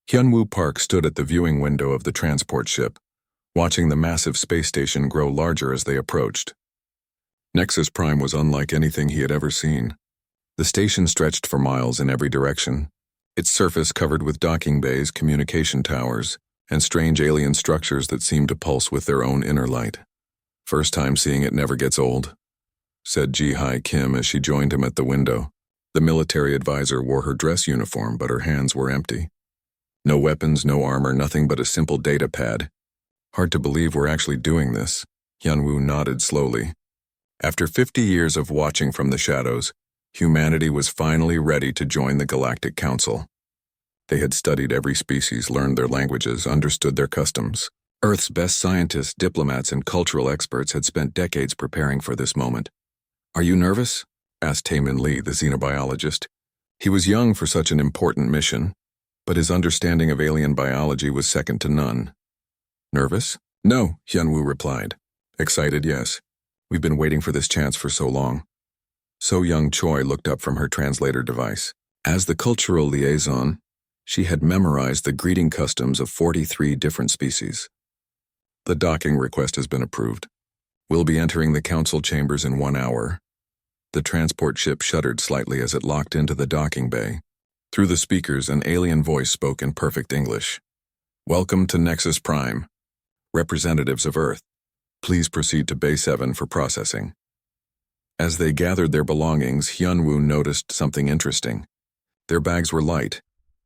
Hyunwoo Park stood at the viewing window of the transport ship, watching the massive space station grow larger as they approached. Nexus Prime was unlike anything he had ever seen. The station stretched for miles in every direction, its surface covered with docking bays, communication towers, and strange alien structures that seemed to pulse with their own inner light. "First time seeing it never gets old," said Ji-Hai Kim as she joined him at the window. The military advisor wore her dress uniform, but her hands were empty. No weapons, no armor, nothing but a simple data pad. "Hard to believe we're actually doing this." Hyunwoo nodded slowly. After 50 years of watching from the shadows, humanity was finally ready to join the Galactic Council. They had studied every species, learned their languages, understood their customs. Earth's best scientists, diplomats, and cultural experts had spent decades preparing for this moment. "Are you nervous?" asked Taemin Lee, the xenobiologist. He was young for such an important mission, but his understanding of alien biology was second to none. "Nervous? No," Hyunwoo replied. "Excited, yes. We've been waiting for this chance for so long." So Young Choi looked up from her translator device. As the cultural liaison, she had memorized the greeting customs of 43 different species. "The docking request has been approved. We'll be entering the council chambers in 1 hour." The transport ship shuddered slightly as it locked into the docking bay. Through the speakers, an alien voice spoke in perfect English. "Welcome to Nexus Prime. Representatives of Earth, please proceed to Bay 7 for processing." As they gathered their belongings, Hyunwoo noticed something interesting. Their bags were light,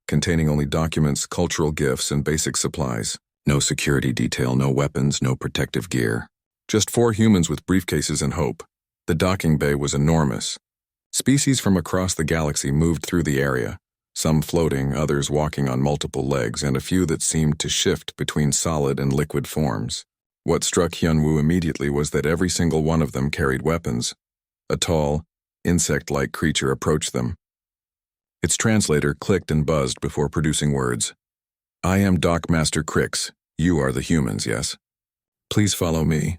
containing only documents, cultural gifts, and basic supplies. No security detail, no weapons, no protective gear. Just 4 humans with briefcases and hope. The docking bay was enormous. Species from across the galaxy moved through the area, some floating, others walking on multiple legs, and a few that seemed to shift between solid and liquid forms. What struck Hyunwoo immediately was that every single one of them carried weapons. A tall, insect-like creature approached them. Its translator clicked and buzzed before producing words. "I am Doc Master Crix. You are the humans, yes? Please follow me.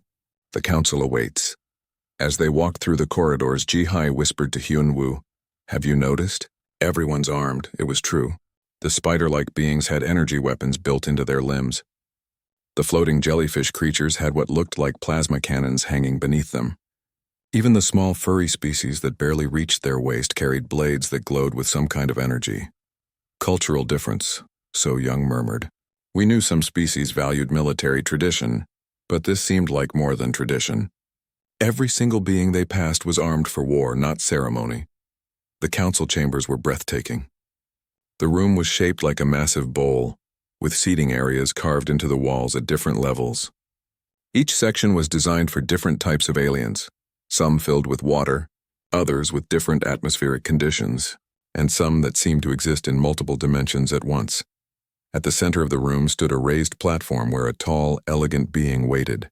The council awaits." As they walked through the corridors, Ji-Hai whispered to Hyunwoo, "Have you noticed? Everyone's armed." It was true. The spider-like beings had energy weapons built into their limbs. The floating jellyfish creatures had what looked like plasma cannons hanging beneath them. Even the small furry species that barely reached their waist carried blades that glowed with some kind of energy. "Cultural difference," So Young murmured. "We knew some species valued military tradition, but this seemed like more than tradition." Every single being they passed was armed for war, not ceremony. The council chambers were breathtaking. The room was shaped like a massive bowl, with seating areas carved into the walls at different levels. Each section was designed for different types of aliens, some filled with water, others with different atmospheric conditions, and some that seemed to exist in multiple dimensions at once. At the center of the room stood a raised platform where a tall, elegant being waited.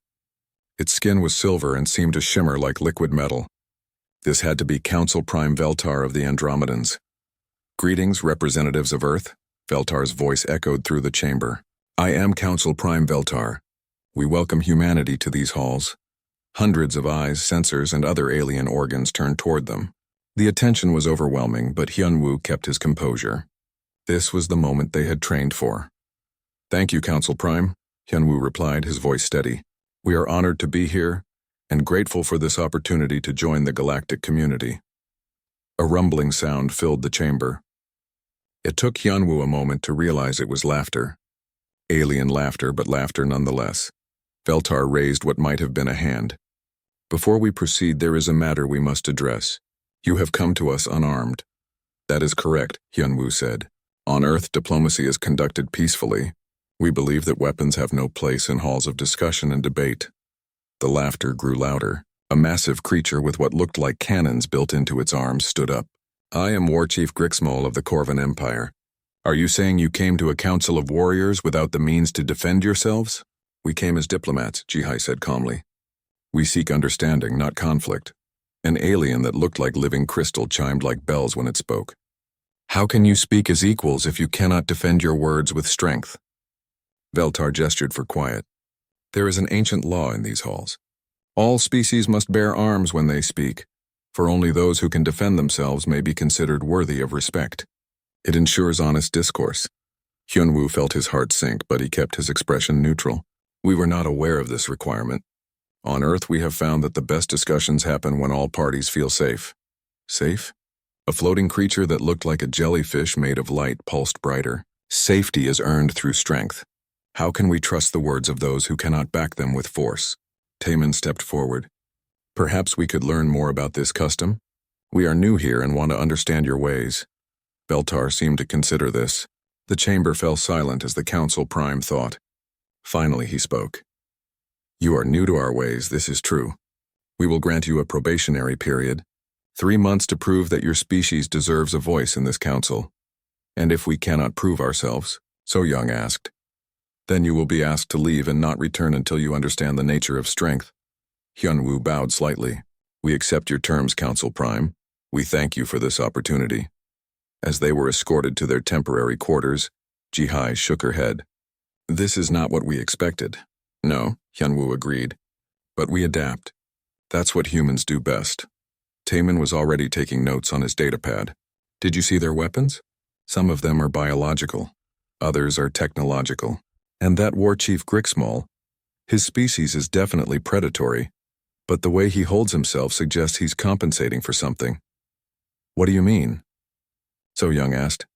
Its skin was silver and seemed to shimmer like liquid metal. This had to be Council Prime Veltar of the Andromedans. "Greetings, representatives of Earth," Veltar's voice echoed through the chamber. "I am Council Prime Veltar. We welcome humanity to these halls." Hundreds of eyes, sensors, and other alien organs turned toward them. The attention was overwhelming, but Hyunwoo kept his composure. This was the moment they had trained for. "Thank you, Council Prime," Hyunwoo replied, his voice steady. "We are honored to be here, and grateful for this opportunity to join the galactic community." A rumbling sound filled the chamber. It took Hyunwoo a moment to realize it was laughter. Alien laughter, but laughter nonetheless. Veltar raised what might have been a hand. "Before we proceed, there is a matter we must address. You have come to us unarmed." "That is correct," Hyunwoo said. "On Earth, diplomacy is conducted peacefully. We believe that weapons have no place in halls of discussion and debate." The laughter grew louder. A massive creature with what looked like cannons built into its arms stood up. "I am War Chief Grixmol of the Corvan Empire. Are you saying you came to a council of warriors without the means to defend yourselves?" "We came as diplomats," Ji-Hai said calmly. "We seek understanding, not conflict." An alien that looked like living crystal chimed like bells when it spoke. "How can you speak as equals if you cannot defend your words with strength?" Veltar gestured for quiet. "There is an ancient law in these halls. All species must bear arms when they speak, for only those who can defend themselves may be considered worthy of respect. It ensures honest discourse. Hyunwoo felt his heart sink, but he kept his expression neutral. We were not aware of this requirement. On Earth, we have found that the best discussions happen when all parties feel safe. Safe? A floating creature that looked like a jellyfish made of light pulsed brighter. Safety is earned through strength. How can we trust the words of those who cannot back them with force? Taemin stepped forward. Perhaps we could learn more about this custom? We are new here and want to understand your ways. Beltar seemed to consider this. The chamber fell silent as the Council Prime thought. Finally he spoke. You are new to our ways, this is true. We will grant you a probationary period. 3 months to prove that your species deserves a voice in this council. And if we cannot prove ourselves, So Young asked, then you will be asked to leave and not return until you understand the nature of strength. Hyunwoo bowed slightly. We accept your terms, Council Prime. We thank you for this opportunity. As they were escorted to their temporary quarters, Jihai shook her head. This is not what we expected. No, Hyunwoo agreed. But we adapt. That's what humans do best. Taemin was already taking notes on his datapad. Did you see their weapons? Some of them are biological. Others are technological. And that War Chief Grixmol, his species is definitely predatory, but the way he holds himself suggests he's compensating for something. What do you mean? So Young asked.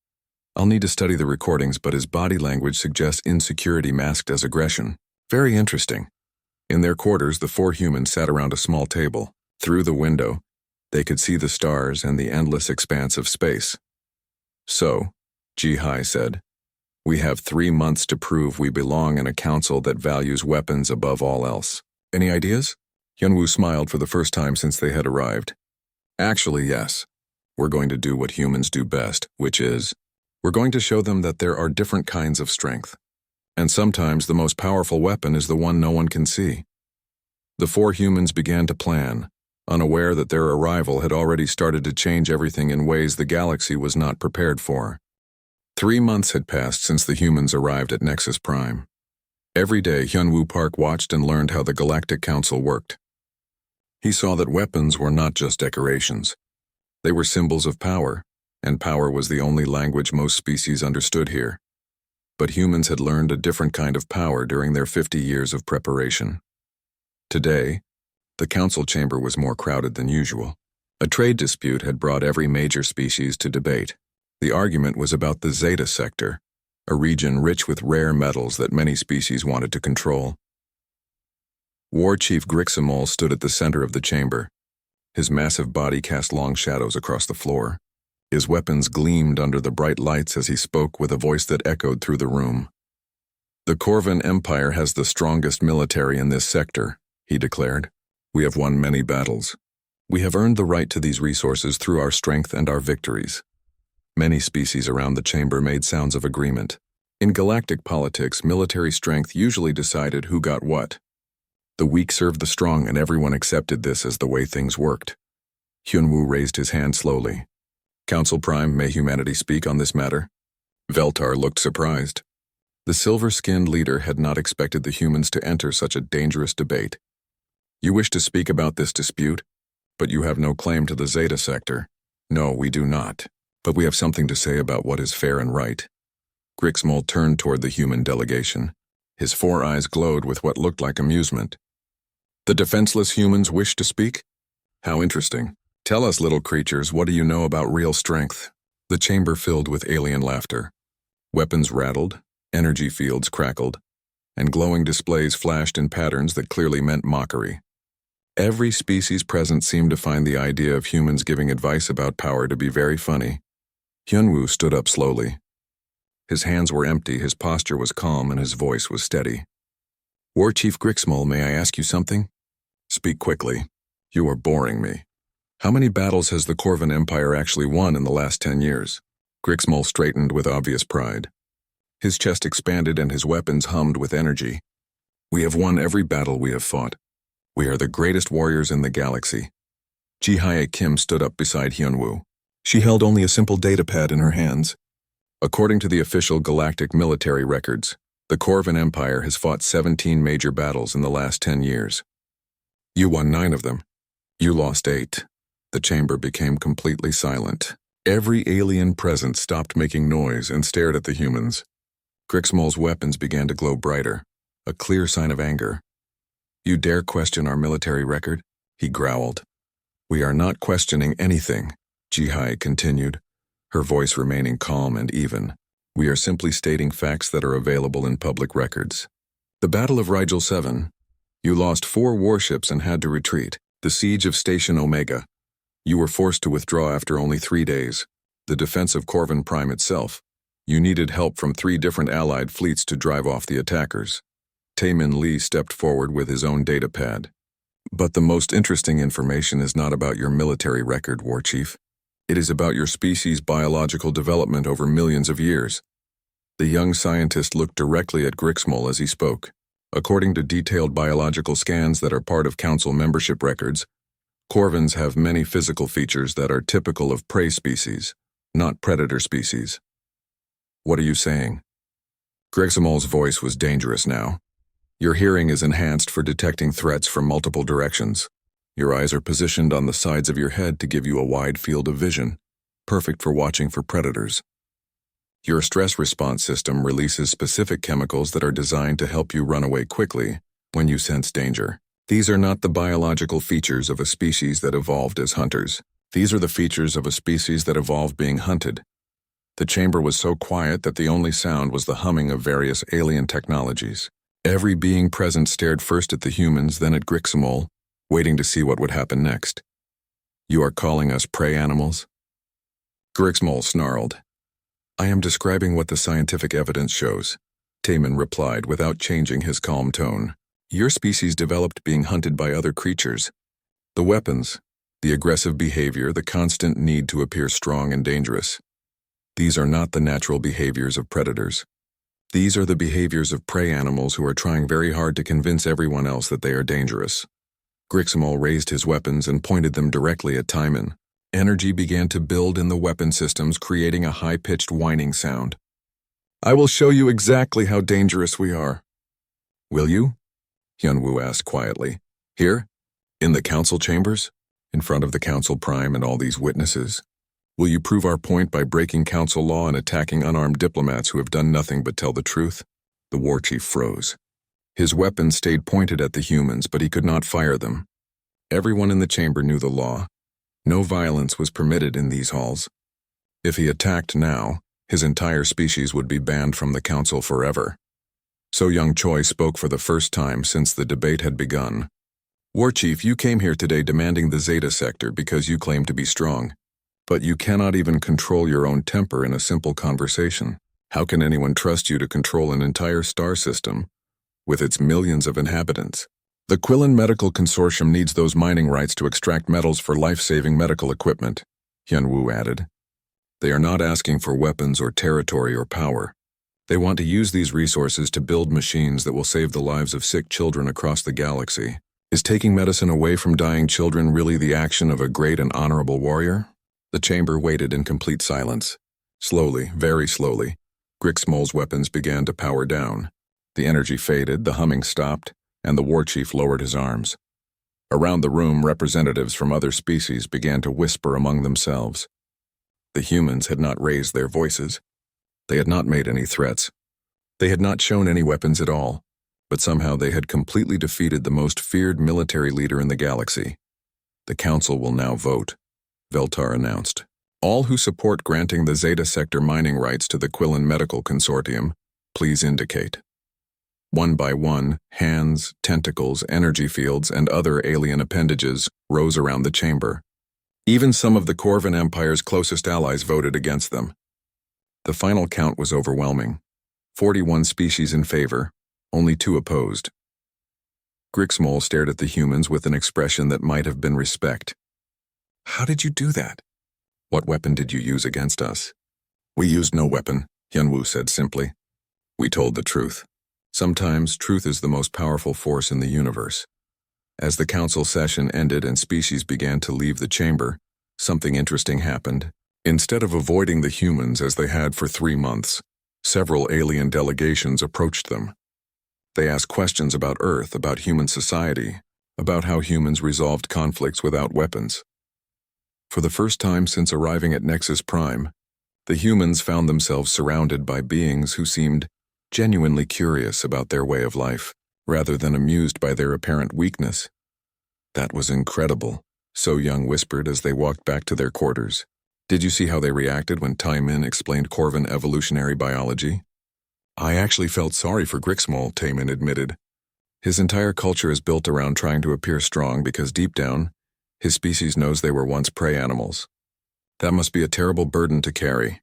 I'll need to study the recordings, but his body language suggests insecurity masked as aggression. Very interesting. In their quarters, the 4 humans sat around a small table. Through the window, they could see the stars and the endless expanse of space. So, Jihai said, we have 3 months to prove we belong in a council that values weapons above all else. Any ideas? Hyunwoo smiled for the first time since they had arrived. Actually, yes. We're going to do what humans do best, which is, we're going to show them that there are different kinds of strength. And sometimes the most powerful weapon is the one no one can see. The 4 humans began to plan, unaware that their arrival had already started to change everything in ways the galaxy was not prepared for. 3 months had passed since the humans arrived at Nexus Prime. Every day, Hyunwoo Park watched and learned how the Galactic Council worked. He saw that weapons were not just decorations. They were symbols of power, and power was the only language most species understood here. But humans had learned a different kind of power during their 50 years of preparation. Today, the council chamber was more crowded than usual. A trade dispute had brought every major species to debate. The argument was about the Zeta sector, a region rich with rare metals that many species wanted to control. War Chief Grixmol stood at the center of the chamber. His massive body cast long shadows across the floor. His weapons gleamed under the bright lights as he spoke with a voice that echoed through the room. The Corvan Empire has the strongest military in this sector, he declared. We have won many battles. We have earned the right to these resources through our strength and our victories. Many species around the chamber made sounds of agreement. In galactic politics, military strength usually decided who got what. The weak served the strong, and everyone accepted this as the way things worked. Hyunwoo raised his hand slowly. Council Prime, may humanity speak on this matter? Veltar looked surprised. The silver-skinned leader had not expected the humans to enter such a dangerous debate. You wish to speak about this dispute, but you have no claim to the Zeta sector. No, we do not. But we have something to say about what is fair and right. Grixmol turned toward the human delegation. His 4 eyes glowed with what looked like amusement. The defenseless humans wish to speak? How interesting. Tell us, little creatures, what do you know about real strength? The chamber filled with alien laughter. Weapons rattled, energy fields crackled, and glowing displays flashed in patterns that clearly meant mockery. Every species present seemed to find the idea of humans giving advice about power to be very funny. Hyunwoo stood up slowly. His hands were empty, his posture was calm, and his voice was steady. War Chief Grixmol, may I ask you something? Speak quickly. You are boring me. How many battles has the Corvan Empire actually won in the last 10 years? Grixmol straightened with obvious pride. His chest expanded and his weapons hummed with energy. We have won every battle we have fought. We are the greatest warriors in the galaxy. Jihye Kim stood up beside Hyunwoo. She held only a simple datapad in her hands. According to the official galactic military records, the Corvan Empire has fought 17 major battles in the last 10 years. You won 9 of them. You lost 8. The chamber became completely silent. Every alien present stopped making noise and stared at the humans. Grixmol's weapons began to glow brighter, a clear sign of anger. "You dare question our military record?" he growled. "We are not questioning anything," Jihai continued, her voice remaining calm and even. "We are simply stating facts that are available in public records. The Battle of Rigel 7. You lost 4 warships and had to retreat. The Siege of Station Omega. You were forced to withdraw after only 3 days. The defense of Corvin Prime itself. You needed help from 3 different allied fleets to drive off the attackers." Taemin Lee stepped forward with his own datapad. "But the most interesting information is not about your military record, War Chief. It is about your species' biological development over millions of years." The young scientist looked directly at Grixmol as he spoke. "According to detailed biological scans that are part of Council membership records, Corvins have many physical features that are typical of prey species, not predator species." "What are you saying?" Grixmol's voice was dangerous now. "Your hearing is enhanced for detecting threats from multiple directions. Your eyes are positioned on the sides of your head to give you a wide field of vision, perfect for watching for predators. Your stress response system releases specific chemicals that are designed to help you run away quickly when you sense danger. These are not the biological features of a species that evolved as hunters. These are the features of a species that evolved being hunted." The chamber was so quiet that the only sound was the humming of various alien technologies. Every being present stared first at the humans, then at Grixmol, waiting to see what would happen next. "You are calling us prey animals?" Grixmol snarled. "I am describing what the scientific evidence shows," Taemin replied without changing his calm tone. "Your species developed being hunted by other creatures. The weapons, the aggressive behavior, the constant need to appear strong and dangerous. These are not the natural behaviors of predators. These are the behaviors of prey animals who are trying very hard to convince everyone else that they are dangerous." Grixmol raised his weapons and pointed them directly at Taemin. Energy began to build in the weapon systems, creating a high-pitched whining sound. "I will show you exactly how dangerous we are." "Will you?" Hyunwoo asked quietly. "Here? In the council chambers? In front of the Council Prime and all these witnesses? Will you prove our point by breaking council law and attacking unarmed diplomats who have done nothing but tell the truth?" The war chief froze. His weapon stayed pointed at the humans, but he could not fire them. Everyone in the chamber knew the law. No violence was permitted in these halls. If he attacked now, his entire species would be banned from the council forever. So Young Choi spoke for the first time since the debate had begun. "War Chief, you came here today demanding the Zeta sector because you claim to be strong. But you cannot even control your own temper in a simple conversation. How can anyone trust you to control an entire star system with its millions of inhabitants? The Quillen Medical Consortium needs those mining rights to extract metals for life-saving medical equipment," Hyunwoo added. "They are not asking for weapons or territory or power. They want to use these resources to build machines that will save the lives of sick children across the galaxy. Is taking medicine away from dying children really the action of a great and honorable warrior?" The chamber waited in complete silence. Slowly, very slowly, Grixmol's weapons began to power down. The energy faded, the humming stopped, and the war chief lowered his arms. Around the room, representatives from other species began to whisper among themselves. The humans had not raised their voices. They had not made any threats. They had not shown any weapons at all, but somehow they had completely defeated the most feared military leader in the galaxy. "The council will now vote," Veltar announced. "All who support granting the Zeta sector mining rights to the Quillen Medical Consortium, please indicate." One by one, hands, tentacles, energy fields, and other alien appendages rose around the chamber. Even some of the Corvin Empire's closest allies voted against them. The final count was overwhelming. 41 species in favor, only 2 opposed. Grixmol stared at the humans with an expression that might have been respect. "How did you do that? What weapon did you use against us?" "We used no weapon," Hyunwoo said simply. "We told the truth. Sometimes truth is the most powerful force in the universe." As the council session ended and species began to leave the chamber, something interesting happened. Instead of avoiding the humans as they had for 3 months, several alien delegations approached them. They asked questions about Earth, about human society, about how humans resolved conflicts without weapons. For the first time since arriving at Nexus Prime, the humans found themselves surrounded by beings who seemed genuinely curious about their way of life, rather than amused by their apparent weakness. That was incredible, So Young whispered as they walked back to their quarters. Did you see how they reacted when Tai Min explained Corvin evolutionary biology? I actually felt sorry for Grixmol, Tai Min admitted. His entire culture is built around trying to appear strong because deep down, his species knows they were once prey animals. That must be a terrible burden to carry.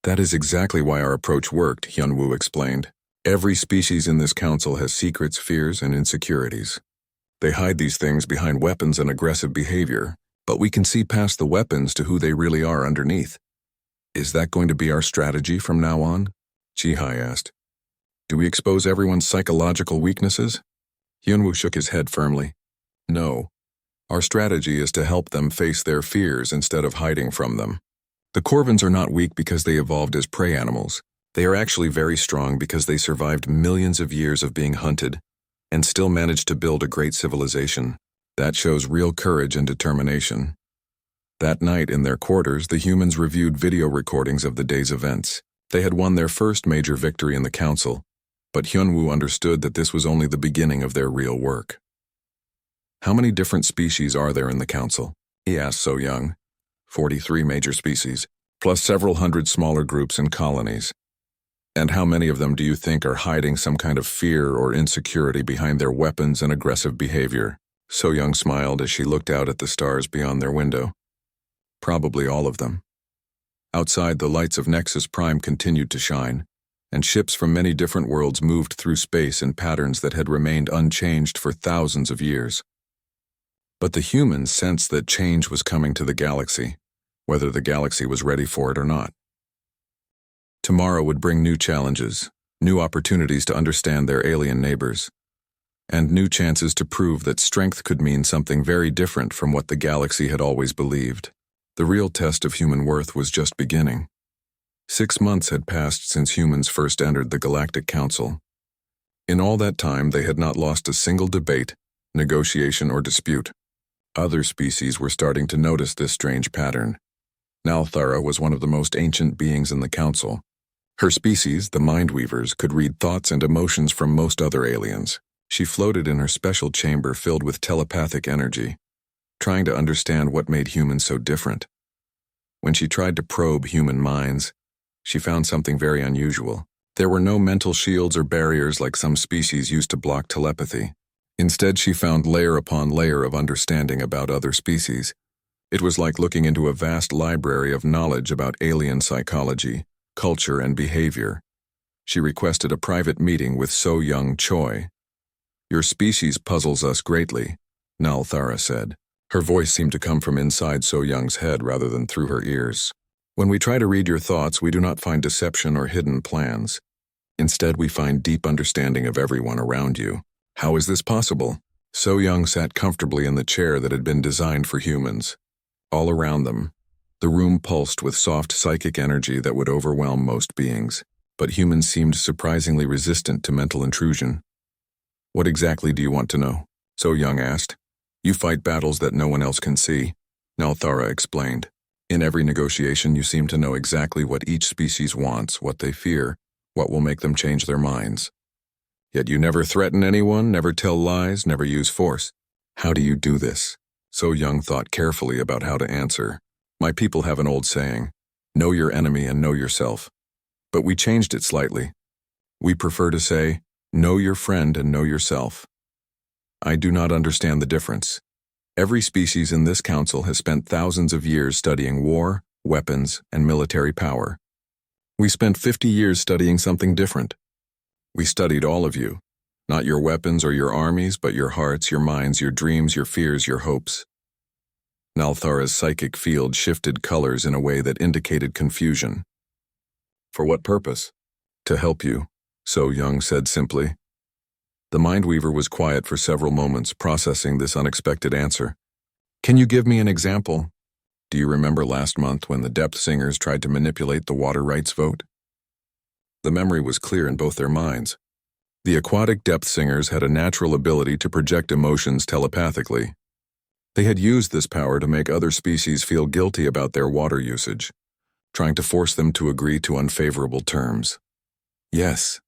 That is exactly why our approach worked, Hyunwoo explained. Every species in this council has secrets, fears, and insecurities. They hide these things behind weapons and aggressive behavior, but we can see past the weapons to who they really are underneath. Is that going to be our strategy from now on? Jihai asked. Do we expose everyone's psychological weaknesses? Hyunwoo shook his head firmly. No. Our strategy is to help them face their fears instead of hiding from them. The Corvins are not weak because they evolved as prey animals. They are actually very strong because they survived millions of years of being hunted and still managed to build a great civilization. That shows real courage and determination. That night in their quarters, the humans reviewed video recordings of the day's events. They had won their first major victory in the council, but Hyunwoo understood that this was only the beginning of their real work. How many different species are there in the council? He asked So Young. 43 major species, plus several hundred smaller groups and colonies. And how many of them do you think are hiding some kind of fear or insecurity behind their weapons and aggressive behavior? So Young smiled as she looked out at the stars beyond their window. Probably all of them. Outside, the lights of Nexus Prime continued to shine, and ships from many different worlds moved through space in patterns that had remained unchanged for thousands of years. But the humans sensed that change was coming to the galaxy, whether the galaxy was ready for it or not. Tomorrow would bring new challenges, new opportunities to understand their alien neighbors, and new chances to prove that strength could mean something very different from what the galaxy had always believed. The real test of human worth was just beginning. 6 months had passed since humans first entered the Galactic Council. In all that time, they had not lost a single debate, negotiation, or dispute. Other species were starting to notice this strange pattern. Nalthara was one of the most ancient beings in the council. Her species, the Mindweavers, could read thoughts and emotions from most other aliens. She floated in her special chamber filled with telepathic energy, trying to understand what made humans so different. When she tried to probe human minds, she found something very unusual. There were no mental shields or barriers like some species used to block telepathy. Instead, she found layer upon layer of understanding about other species. It was like looking into a vast library of knowledge about alien psychology, culture, and behavior. She requested a private meeting with So Young Choi. Your species puzzles us greatly, Nalthara said. Her voice seemed to come from inside So Young's head rather than through her ears. When we try to read your thoughts, we do not find deception or hidden plans. Instead, we find deep understanding of everyone around you. How is this possible? So Young sat comfortably in the chair that had been designed for humans. All around them, the room pulsed with soft psychic energy that would overwhelm most beings, but humans seemed surprisingly resistant to mental intrusion. What exactly do you want to know? So Young asked. You fight battles that no one else can see, Nalthara explained. In every negotiation, you seem to know exactly what each species wants, what they fear, what will make them change their minds. Yet you never threaten anyone, never tell lies, never use force. How do you do this? So Young thought carefully about how to answer. My people have an old saying, know your enemy and know yourself. But we changed it slightly. We prefer to say, know your friend and know yourself. I do not understand the difference. Every species in this council has spent thousands of years studying war, weapons, and military power. We spent 50 years studying something different. We studied all of you, not your weapons or your armies, but your hearts, your minds, your dreams, your fears, your hopes. Nalthara's psychic field shifted colors in a way that indicated confusion. For what purpose? To help you, So Young said simply. The Mindweaver was quiet for several moments, processing this unexpected answer. Can you give me an example? Do you remember last month when the Depth Singers tried to manipulate the water rights vote? The memory was clear in both their minds. The aquatic Depth Singers had a natural ability to project emotions telepathically. They had used this power to make other species feel guilty about their water usage, trying to force them to agree to unfavorable terms. Yes,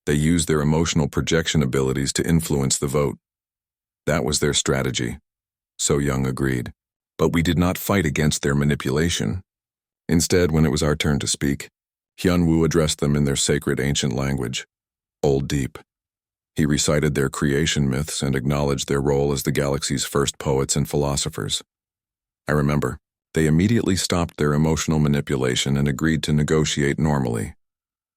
they used their emotional projection abilities to influence the vote. That was their strategy. So Young agreed. But we did not fight against their manipulation. Instead, when it was our turn to speak, Hyunwoo addressed them in their sacred ancient language, Old Deep. He recited their creation myths and acknowledged their role as the galaxy's first poets and philosophers. I remember, they immediately stopped their emotional manipulation and agreed to negotiate normally.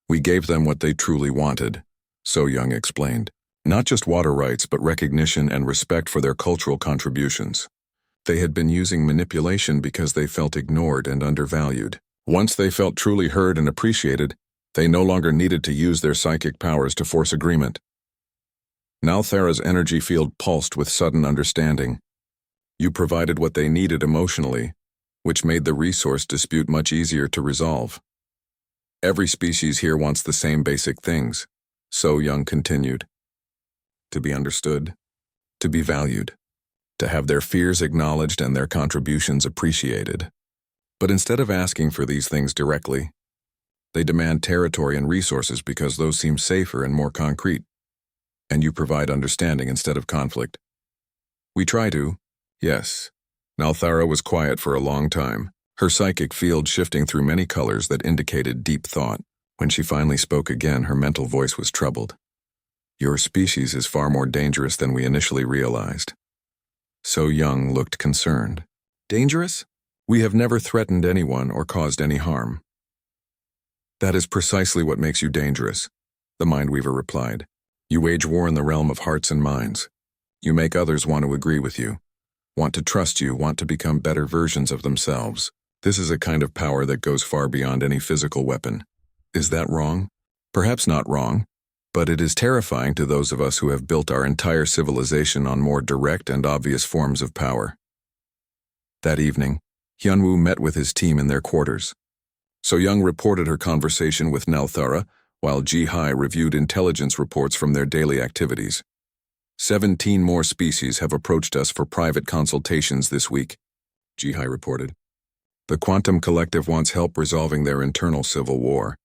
We gave them what they truly wanted, So Young explained. Not just water rights, but recognition and respect for their cultural contributions. They had been using manipulation because they felt ignored and undervalued. Once they felt truly heard and appreciated, they no longer needed to use their psychic powers to force agreement. Nalthara's energy field pulsed with sudden understanding. You provided what they needed emotionally, which made the resource dispute much easier to resolve. Every species here wants the same basic things, So Young continued. To be understood, to be valued, to have their fears acknowledged and their contributions appreciated. But instead of asking for these things directly, they demand territory and resources because those seem safer and more concrete. And you provide understanding instead of conflict. We try to, yes. Nalthara was quiet for a long time, her psychic field shifting through many colors that indicated deep thought. When she finally spoke again, her mental voice was troubled. Your species is far more dangerous than we initially realized. So Young looked concerned. Dangerous? We have never threatened anyone or caused any harm. That is precisely what makes you dangerous, the Mindweaver replied. You wage war in the realm of hearts and minds. You make others want to agree with you, want to trust you, want to become better versions of themselves. This is a kind of power that goes far beyond any physical weapon. Is that wrong? Perhaps not wrong, but it is terrifying to those of us who have built our entire civilization on more direct and obvious forms of power. That evening, Hyunwoo met with his team in their quarters. So Young reported her conversation with Nalthara, while Ji-Hai reviewed intelligence reports from their daily activities. 17 more species have approached us for private consultations this week, Ji-Hai reported. The Quantum Collective wants help resolving their internal civil war.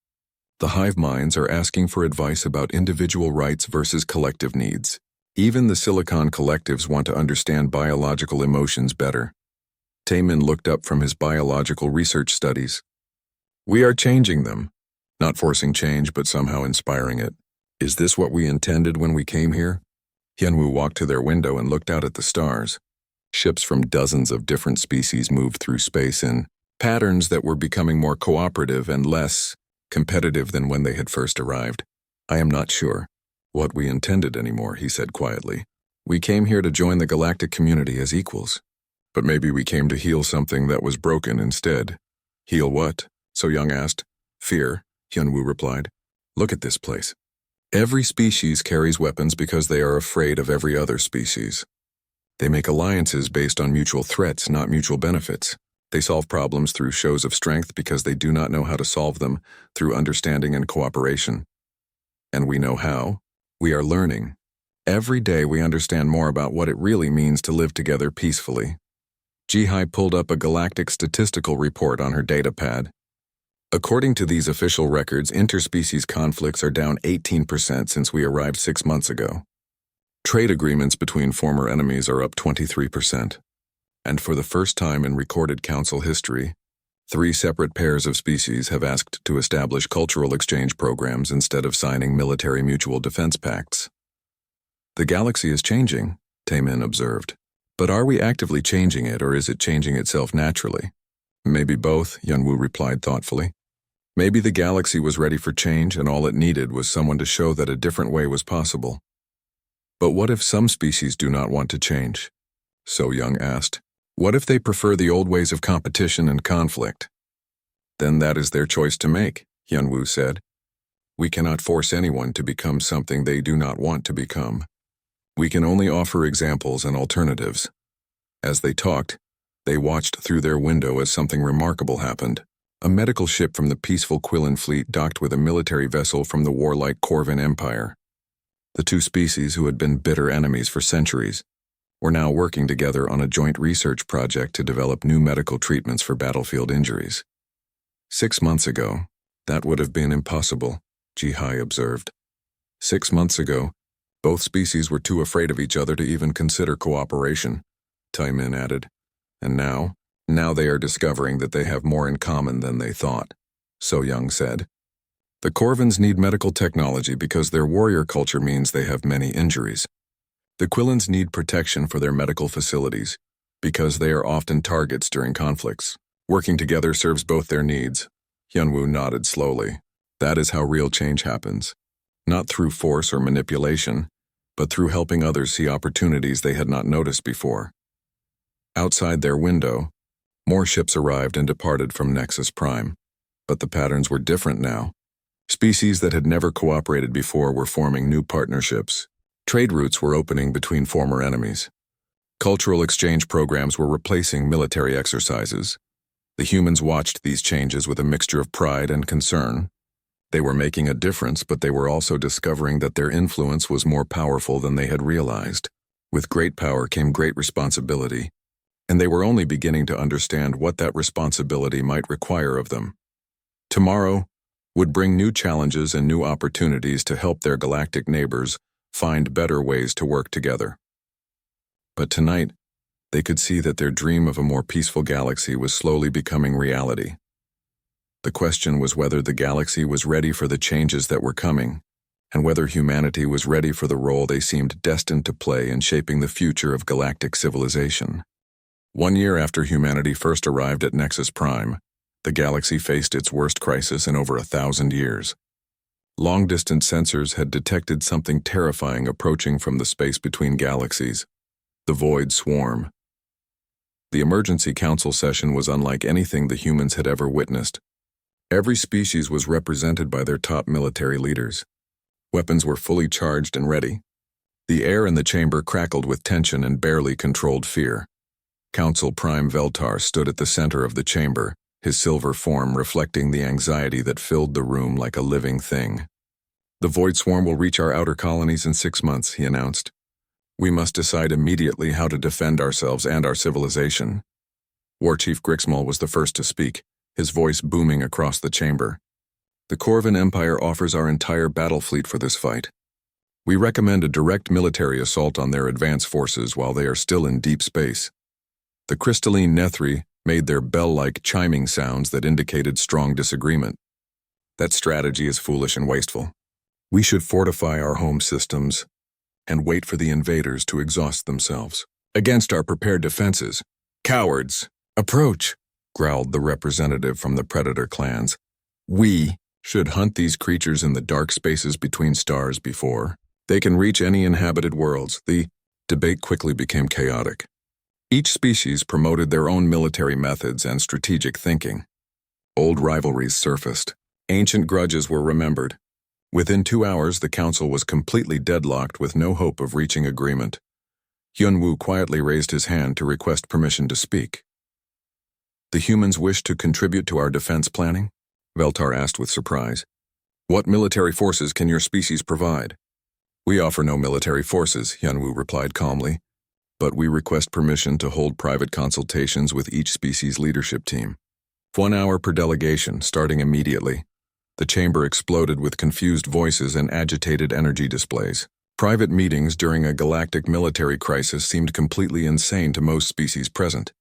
The hive minds are asking for advice about individual rights versus collective needs. Even the Silicon collectives want to understand biological emotions better. Taemin looked up from his biological research studies. We are changing them. Not forcing change, but somehow inspiring it. Is this what we intended when we came here? Hyunwoo walked to their window and looked out at the stars. Ships from dozens of different species moved through space in patterns that were becoming more cooperative and less competitive than when they had first arrived. I am not sure what we intended anymore, he said quietly. We came here to join the galactic community as equals. But maybe we came to heal something that was broken instead. Heal what? So Young asked. Fear, Hyunwoo replied. Look at this place. Every species carries weapons because they are afraid of every other species. They make alliances based on mutual threats, not mutual benefits. They solve problems through shows of strength because they do not know how to solve them through understanding and cooperation. And we know how. We are learning. Every day we understand more about what it really means to live together peacefully. Ji-Hai pulled up a galactic statistical report on her datapad. According to these official records, interspecies conflicts are down 18% since we arrived 6 months ago. Trade agreements between former enemies are up 23%. And for the first time in recorded council history, 3 separate pairs of species have asked to establish cultural exchange programs instead of signing military mutual defense pacts. The galaxy is changing, Taemin observed. But are we actively changing it, or is it changing itself naturally? Maybe both, Hyunwoo replied thoughtfully. Maybe the galaxy was ready for change and all it needed was someone to show that a different way was possible. But what if some species do not want to change? So Young asked. What if they prefer the old ways of competition and conflict? Then that is their choice to make, Hyunwoo said. We cannot force anyone to become something they do not want to become. We can only offer examples and alternatives. As they talked, they watched through their window as something remarkable happened. A medical ship from the peaceful Quillen fleet docked with a military vessel from the warlike Corvin Empire. The 2 species, who had been bitter enemies for centuries, were now working together on a joint research project to develop new medical treatments for battlefield injuries. 6 months ago, that would have been impossible, Ji-Hai observed. 6 months ago, both species were too afraid of each other to even consider cooperation, Tai-Min added. And now they are discovering that they have more in common than they thought, So-Young said. The Corvins need medical technology because their warrior culture means they have many injuries. The Quillins need protection for their medical facilities because they are often targets during conflicts. Working together serves both their needs. Hyunwoo nodded slowly. That is how real change happens. Not through force or manipulation, but through helping others see opportunities they had not noticed before. Outside their window, more ships arrived and departed from Nexus Prime. But the patterns were different now. Species that had never cooperated before were forming new partnerships. Trade routes were opening between former enemies. Cultural exchange programs were replacing military exercises. The humans watched these changes with a mixture of pride and concern. They were making a difference, but they were also discovering that their influence was more powerful than they had realized. With great power came great responsibility, and they were only beginning to understand what that responsibility might require of them. Tomorrow would bring new challenges and new opportunities to help their galactic neighbors find better ways to work together. But tonight, they could see that their dream of a more peaceful galaxy was slowly becoming reality. The question was whether the galaxy was ready for the changes that were coming, and whether humanity was ready for the role they seemed destined to play in shaping the future of galactic civilization. 1 year after humanity first arrived at Nexus Prime, the galaxy faced its worst crisis in over 1,000 years. Long-distance sensors had detected something terrifying approaching from the space between galaxies, the Void Swarm. The emergency council session was unlike anything the humans had ever witnessed. Every species was represented by their top military leaders. Weapons were fully charged and ready. The air in the chamber crackled with tension and barely controlled fear. Council Prime Veltar stood at the center of the chamber, his silver form reflecting the anxiety that filled the room like a living thing. The Void Swarm will reach our outer colonies in 6 months, he announced. We must decide immediately how to defend ourselves and our civilization. War Chief Grixmal was the first to speak, his voice booming across the chamber. The Corvin Empire offers our entire battle fleet for this fight. We recommend a direct military assault on their advance forces while they are still in deep space. The crystalline Nethri made their bell-like chiming sounds that indicated strong disagreement. That strategy is foolish and wasteful. We should fortify our home systems and wait for the invaders to exhaust themselves. Against our prepared defenses. Cowards, approach, growled the representative from the Predator clans. We should hunt these creatures in the dark spaces between stars before they can reach any inhabited worlds. The debate quickly became chaotic. Each species promoted their own military methods and strategic thinking. Old rivalries surfaced. Ancient grudges were remembered. Within 2 hours, the council was completely deadlocked with no hope of reaching agreement. Hyunwoo quietly raised his hand to request permission to speak. The humans wish to contribute to our defense planning? Veltar asked with surprise. What military forces can your species provide? We offer no military forces, Hyunwoo replied calmly, but we request permission to hold private consultations with each species leadership team. 1 hour per delegation, starting immediately. The chamber exploded with confused voices and agitated energy displays. Private meetings during a galactic military crisis seemed completely insane to most species present.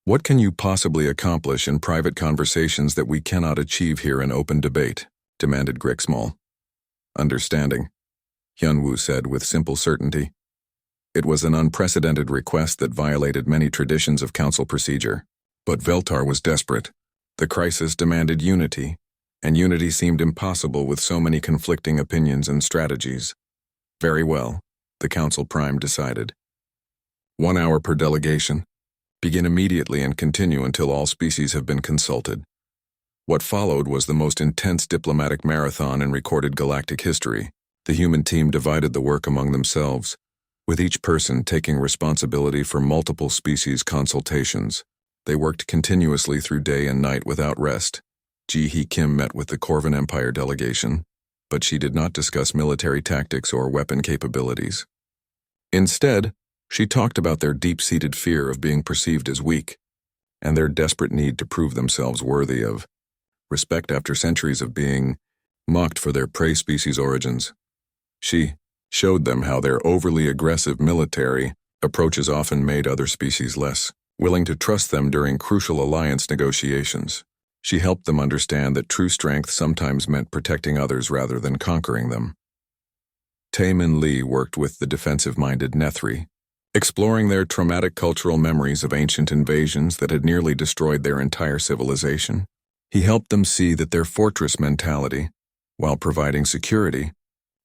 What can you possibly accomplish in private conversations that we cannot achieve here in open debate? Demanded Grixmal. Understanding, Hyunwoo said with simple certainty. It was an unprecedented request that violated many traditions of council procedure. But Veltar was desperate. The crisis demanded unity, and unity seemed impossible with so many conflicting opinions and strategies. Very well, the Council Prime decided. 1 hour per delegation. Begin immediately and continue until all species have been consulted. What followed was the most intense diplomatic marathon in recorded galactic history. The human team divided the work among themselves, with each person taking responsibility for multiple species consultations. They worked continuously through day and night without rest. Ji-Hee Kim met with the Corvin Empire delegation, but she did not discuss military tactics or weapon capabilities. Instead, she talked about their deep-seated fear of being perceived as weak, and their desperate need to prove themselves worthy of respect after centuries of being mocked for their prey species origins. She showed them how their overly aggressive military approaches often made other species less willing to trust them during crucial alliance negotiations. She helped them understand that true strength sometimes meant protecting others rather than conquering them. Taemin Lee worked with the defensive-minded Nethri, exploring their traumatic cultural memories of ancient invasions that had nearly destroyed their entire civilization. He helped them see that their fortress mentality, while providing security,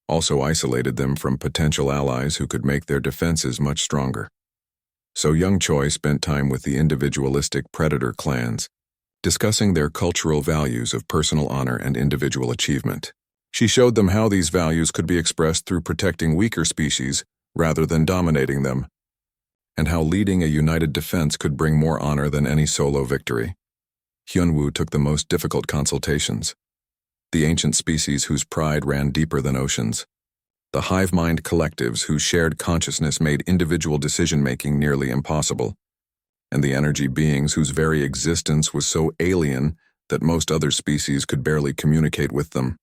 also isolated them from potential allies who could make their defenses much stronger. So young Choi spent time with the individualistic predator clans, discussing their cultural values of personal honor and individual achievement. She showed them how these values could be expressed through protecting weaker species rather than dominating them, and how leading a united defense could bring more honor than any solo victory. Hyunwoo took the most difficult consultations. The ancient species whose pride ran deeper than oceans. The hive-mind collectives whose shared consciousness made individual decision-making nearly impossible. And the energy beings whose very existence was so alien that most other species could barely communicate with them.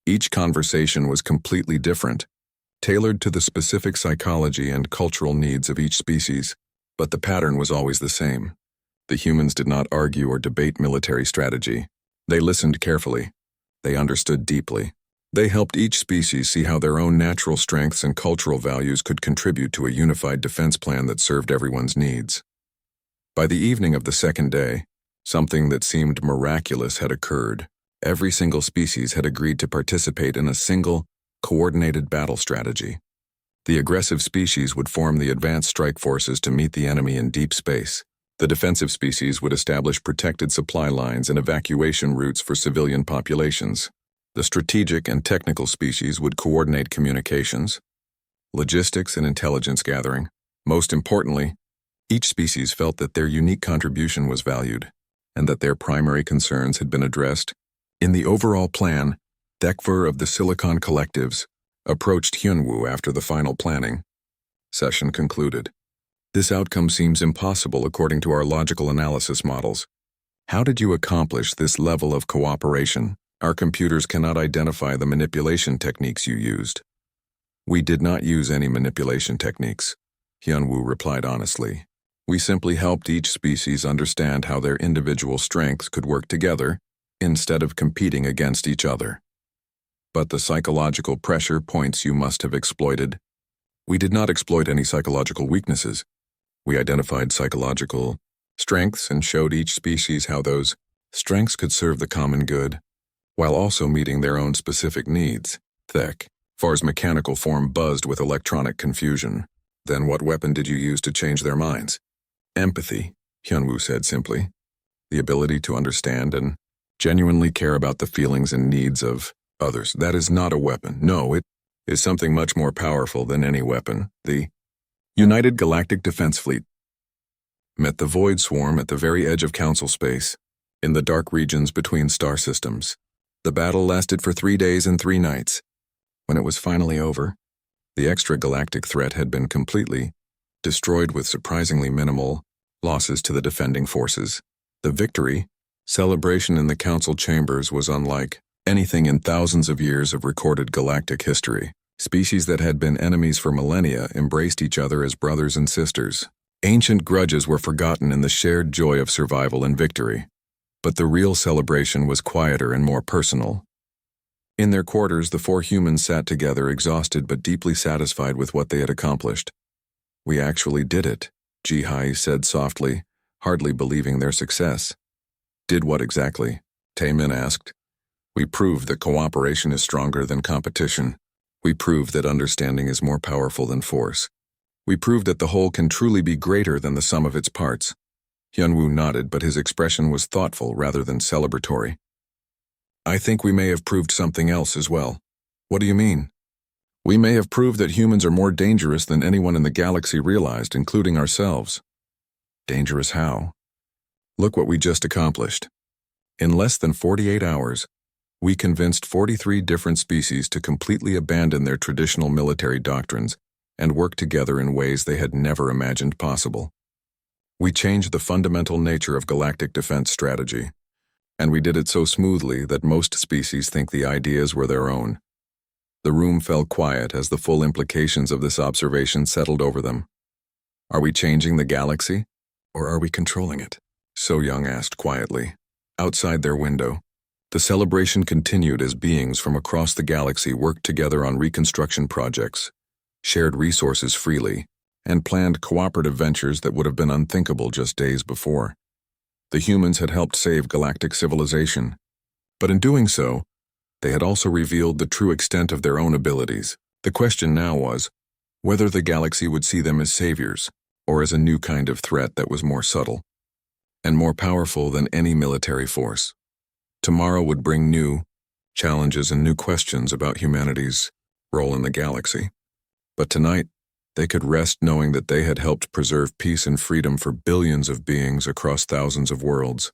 Each conversation was completely different, tailored to the specific psychology and cultural needs of each species, but the pattern was always the same. The humans did not argue or debate military strategy. They listened carefully. They understood deeply. They helped each species see how their own natural strengths and cultural values could contribute to a unified defense plan that served everyone's needs. By the evening of the second day, something that seemed miraculous had occurred. Every single species had agreed to participate in a single, coordinated battle strategy. The aggressive species would form the advanced strike forces to meet the enemy in deep space. The defensive species would establish protected supply lines and evacuation routes for civilian populations. The strategic and technical species would coordinate communications, logistics, and intelligence gathering. Most importantly, each species felt that their unique contribution was valued, and that their primary concerns had been addressed. In the overall plan, Dekver of the Silicon Collectives approached Hyunwoo after the final planning session concluded. This outcome seems impossible according to our logical analysis models. How did you accomplish this level of cooperation? Our computers cannot identify the manipulation techniques you used. We did not use any manipulation techniques, Hyunwoo replied honestly. We simply helped each species understand how their individual strengths could work together instead of competing against each other. But the psychological pressure points you must have exploited. We did not exploit any psychological weaknesses. We identified psychological strengths and showed each species how those strengths could serve the common good, while also meeting their own specific needs. Far's mechanical form buzzed with electronic confusion. Then what weapon did you use to change their minds? Empathy, Hyunwoo said simply. The ability to understand and genuinely care about the feelings and needs of others. That is not a weapon. No, it is something much more powerful than any weapon. The United Galactic Defense Fleet met the Void Swarm at the very edge of Council space, in the dark regions between star systems. The battle lasted for 3 days and 3 nights. When it was finally over, the extragalactic threat had been completely destroyed with surprisingly minimal losses to the defending forces. The victory celebration in the council chambers was unlike anything in thousands of years of recorded galactic history. Species that had been enemies for millennia embraced each other as brothers and sisters. Ancient grudges were forgotten in the shared joy of survival and victory. But the real celebration was quieter and more personal. In their quarters, the 4 humans sat together, exhausted but deeply satisfied with what they had accomplished. We actually did it, Ji-hai said softly, hardly believing their success. Did what exactly? Taemin asked. We proved that cooperation is stronger than competition. We proved that understanding is more powerful than force. We proved that the whole can truly be greater than the sum of its parts. Hyunwoo nodded, but his expression was thoughtful rather than celebratory. I think we may have proved something else as well. What do you mean? We may have proved that humans are more dangerous than anyone in the galaxy realized, including ourselves. Dangerous how? Look what we just accomplished. In less than 48 hours, we convinced 43 different species to completely abandon their traditional military doctrines and work together in ways they had never imagined possible. We changed the fundamental nature of galactic defense strategy. And we did it so smoothly that most species think the ideas were their own. The room fell quiet as the full implications of this observation settled over them. Are we changing the galaxy, or are we controlling it? So Young asked quietly. Outside their window, the celebration continued as beings from across the galaxy worked together on reconstruction projects, shared resources freely, and planned cooperative ventures that would have been unthinkable just days before. The humans had helped save galactic civilization, but in doing so, they had also revealed the true extent of their own abilities. The question now was whether the galaxy would see them as saviors, or as a new kind of threat that was more subtle and more powerful than any military force. Tomorrow would bring new challenges and new questions about humanity's role in the galaxy. But tonight, they could rest knowing that they had helped preserve peace and freedom for billions of beings across thousands of worlds.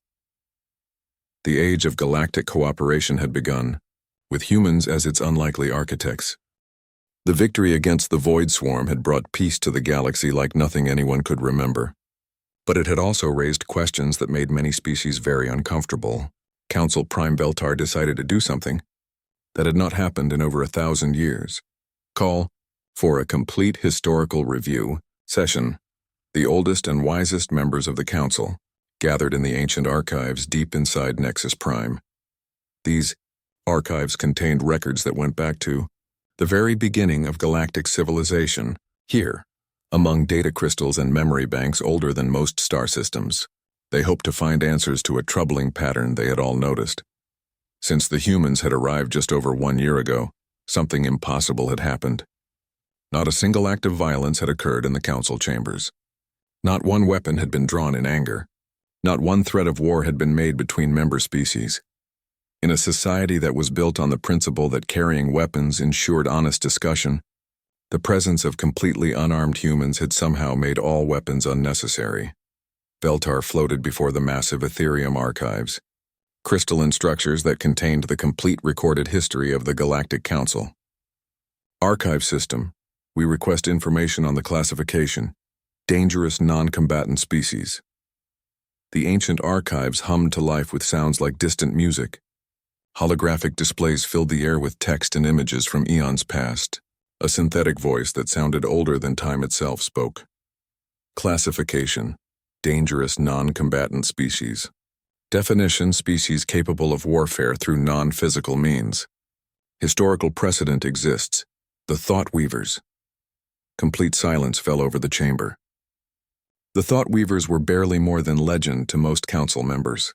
The age of galactic cooperation had begun, with humans as its unlikely architects. The victory against the Void Swarm had brought peace to the galaxy like nothing anyone could remember. But it had also raised questions that made many species very uncomfortable. Council Prime Veltar decided to do something that had not happened in over 1,000 years. Call for a complete historical review session. The oldest and wisest members of the Council gathered in the ancient archives deep inside Nexus Prime. These archives contained records that went back to the very beginning of galactic civilization. Here, among data crystals and memory banks older than most star systems, they hoped to find answers to a troubling pattern they had all noticed. Since the humans had arrived just over 1 year ago, something impossible had happened. Not a single act of violence had occurred in the council chambers. Not one weapon had been drawn in anger. Not one threat of war had been made between member species. In a society that was built on the principle that carrying weapons ensured honest discussion, the presence of completely unarmed humans had somehow made all weapons unnecessary. Veltar floated before the massive Ethereum archives, crystalline structures that contained the complete recorded history of the Galactic Council. Archive System, we request information on the classification, dangerous non-combatant species. The ancient archives hummed to life with sounds like distant music. Holographic displays filled the air with text and images from eons past. A synthetic voice that sounded older than time itself spoke. Classification: dangerous non-combatant species. Definition: species capable of warfare through non-physical means. Historical precedent exists: the Thought Weavers. Complete silence fell over the chamber. The Thought Weavers were barely more than legend to most council members.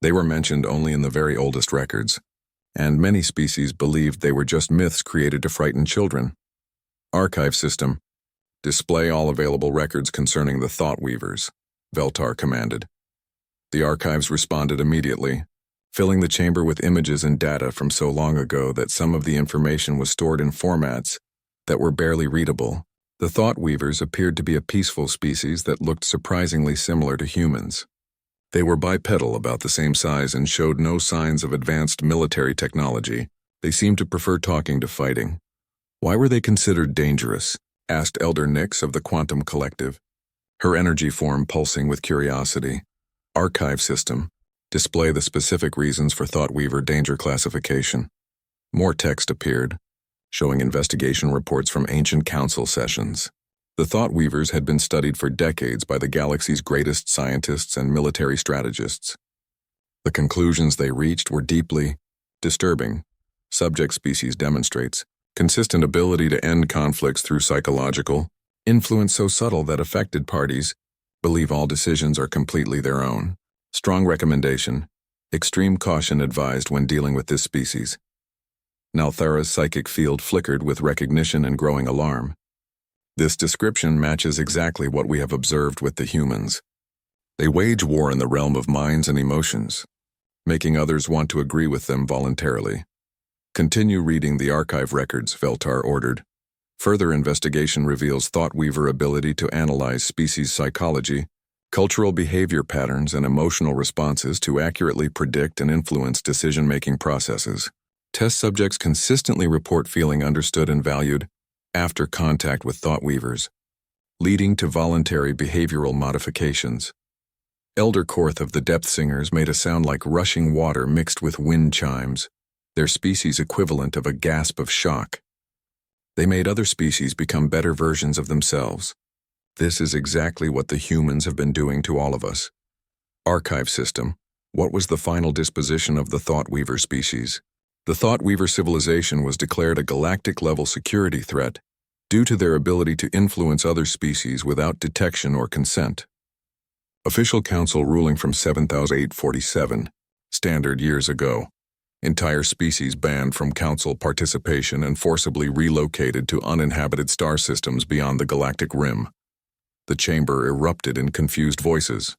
They were mentioned only in the very oldest records, and many species believed they were just myths created to frighten children. Archive System, display all available records concerning the Thought Weavers, Veltar commanded. The archives responded immediately, filling the chamber with images and data from so long ago that some of the information was stored in formats that were barely readable. The Thought Weavers appeared to be a peaceful species that looked surprisingly similar to humans. They were bipedal, about the same size, and showed no signs of advanced military technology. They seemed to prefer talking to fighting. Why were they considered dangerous? Asked Elder Nyx of the Quantum Collective, her energy form pulsing with curiosity. Archive System, display the specific reasons for Thought Weaver danger classification. More text appeared, showing investigation reports from ancient council sessions. The Thought Weavers had been studied for decades by the galaxy's greatest scientists and military strategists. The conclusions they reached were deeply disturbing. Subject species demonstrates consistent ability to end conflicts through psychological influence so subtle that affected parties believe all decisions are completely their own. Strong recommendation: extreme caution advised when dealing with this species. Nalthara's psychic field flickered with recognition and growing alarm. This description matches exactly what we have observed with the humans. They wage war in the realm of minds and emotions, making others want to agree with them voluntarily. Continue reading the archive records, Veltar ordered. Further investigation reveals Thought Weaver ability to analyze species psychology, cultural behavior patterns, and emotional responses to accurately predict and influence decision-making processes. Test subjects consistently report feeling understood and valued after contact with Thought Weavers, leading to voluntary behavioral modifications. Elder Korth of the Depth Singers made a sound like rushing water mixed with wind chimes, their species equivalent of a gasp of shock. They made other species become better versions of themselves. This is exactly what the humans have been doing to all of us. Archive system. What was the final disposition of the Thoughtweaver species? The Thoughtweaver civilization was declared a galactic-level security threat due to their ability to influence other species without detection or consent. Official council ruling from 7847, standard years ago. Entire species banned from council participation and forcibly relocated to uninhabited star systems beyond the galactic rim. The chamber erupted in confused voices,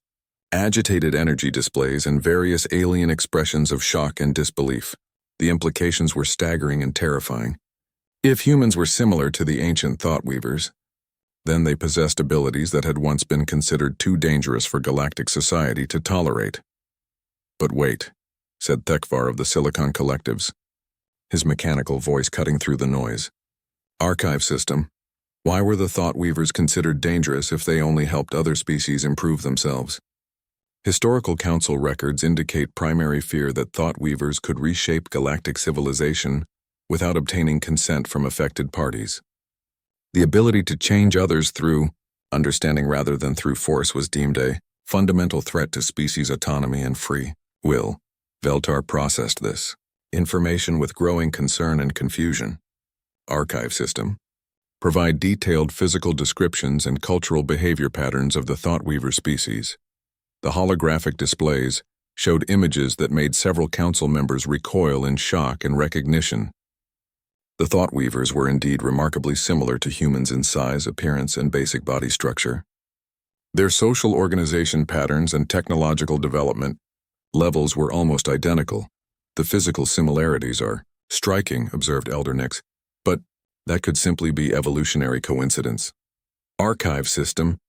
agitated energy displays, and various alien expressions of shock and disbelief. The implications were staggering and terrifying. If humans were similar to the ancient Thoughtweavers, then they possessed abilities that had once been considered too dangerous for galactic society to tolerate. But wait, said Thekvar of the Silicon Collectives, his mechanical voice cutting through the noise. Archive system. Why were the Thoughtweavers considered dangerous if they only helped other species improve themselves? Historical council records indicate primary fear that Thoughtweavers could reshape galactic civilization without obtaining consent from affected parties. The ability to change others through understanding rather than through force was deemed a fundamental threat to species autonomy and free will. Veltar processed this information with growing concern and confusion. Archive system. Provide detailed physical descriptions and cultural behavior patterns of the Thoughtweaver species. The holographic displays showed images that made several council members recoil in shock and recognition. The Thoughtweavers were indeed remarkably similar to humans in size, appearance, and basic body structure. Their social organization patterns and technological development levels were almost identical. The physical similarities are striking, observed Elder Nix, but that could simply be evolutionary coincidence. Archive system.